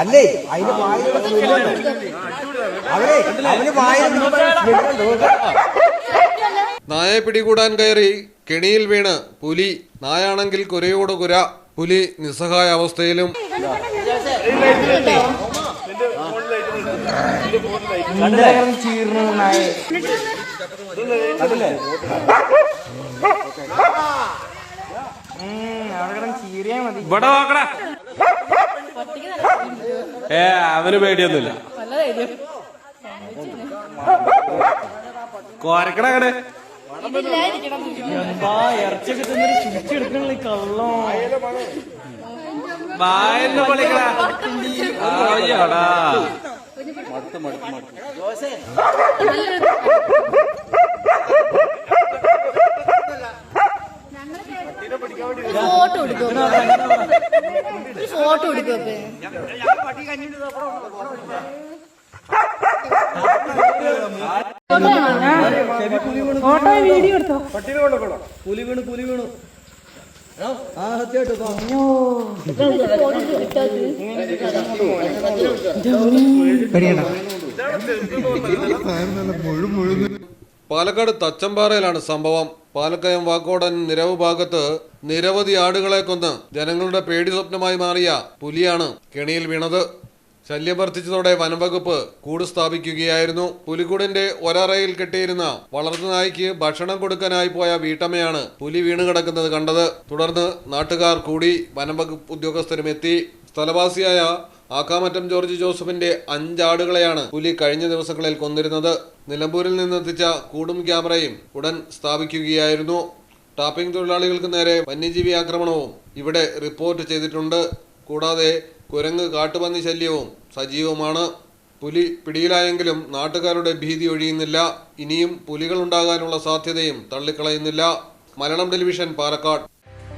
അല്ലേ അതിന് നായയെ പിടികൂടാൻ കയറി കെണിയിൽ വീണ് പുലി. നായാണെങ്കിൽ കുരയോട് കുര. പുലി നിസ്സഹായ അവസ്ഥയിലും. അവന് പേടിയൊന്നുമില്ല. കൊരക്കട ഇറച്ചിയൊക്കെ തിന്നിട്ട് ചുറ്റിയെടുക്കണല്ലേ കള്ളോ. വായെന്ന് പൊളിക്കടാ. ഫോട്ടോ എടുക്കും. ഫോട്ടോ വീഡിയോ എടുത്തോ. പുലി വീണു. പാലക്കാട് തച്ചമ്പാറയിലാണ് സംഭവം. പാലക്കയം വാക്കോടൻ നിരവ് ഭാഗത്ത് നിരവധി ആടുകളെ കൊന്ന് ജനങ്ങളുടെ പേടി സ്വപ്നമായി മാറിയ പുലിയാണ് കെണിയിൽ വീണത്. ശല്യം വർദ്ധിച്ചതോടെ വനംവകുപ്പ് കൂട് സ്ഥാപിക്കുകയായിരുന്നു. പുലിക്കൂടിന്റെ ഒരറയിൽ കെട്ടിയിരുന്ന വളർത്തുനായ്ക്ക് ഭക്ഷണം കൊടുക്കാനായി പോയ വീട്ടമ്മയാണ് പുലി വീണ് കിടക്കുന്നത് കണ്ടത്. തുടർന്ന് നാട്ടുകാർ കൂടി വനംവകുപ്പ് ഉദ്യോഗസ്ഥരും എത്തി. സ്ഥലവാസിയായ ആക്കാമറ്റം ജോർജ് ജോസഫിന്റെ 5 ആടുകളെയാണ് പുലി കഴിഞ്ഞ ദിവസങ്ങളിൽ കൊന്നിരുന്നത്. നിലമ്പൂരിൽ നിന്നെത്തിച്ച കൂടും ക്യാമറയും ഉടൻ സ്ഥാപിക്കുകയായിരുന്നു. ടാപ്പിംഗ് തൊഴിലാളികൾക്ക് നേരെ വന്യജീവി ആക്രമണവും ഇവിടെ റിപ്പോർട്ട് ചെയ്തിട്ടുണ്ട്. കൂടാതെ കുരങ്ങ് കാട്ടുപന്നി ശല്യവും സജീവമാണ്. പുലി പിടിയിലായെങ്കിലും നാട്ടുകാരുടെ ഭീതി ഒഴിയുന്നില്ല. ഇനിയും പുലികൾ ഉണ്ടാകാനുള്ള സാധ്യതയും തള്ളിക്കളയുന്നില്ല. മലയാളം ടെലിവിഷൻ, പാലക്കാട്.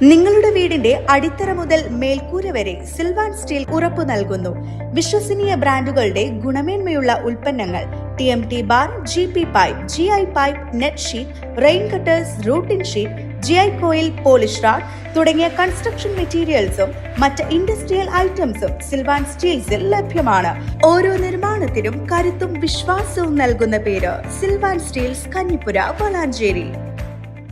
നിങ്ങളുടെ വീടിന്റെ അടിത്തറ മുതൽ മേൽക്കൂര വരെ സിൽവാൻ സ്റ്റീൽ ഉറപ്പു നൽകുന്നു. വിശ്വസനീയ ബ്രാൻഡുകളുടെ ഗുണമേന്മയുള്ള ഉൽപ്പന്നങ്ങൾ TMT bar, GP pipe, GI pipe, net sheet, rain cutters, routing sheet, GI coil, polish RAD തുടങ്ങിയ കൺസ്ട്രക്ഷൻ മെറ്റീരിയൽസും മറ്റ് ഇൻഡസ്ട്രിയൽ ഐറ്റംസും സിൽവാൻ സ്റ്റീൽസിൽ ലഭ്യമാണ്. ഓരോ നിർമ്മാണത്തിനും കരുത്തും വിശ്വാസവും നൽകുന്ന പേര് സിൽവാൻ സ്റ്റീൽസ്, കഞ്ഞിപ്പുര, വളാഞ്ചേരി.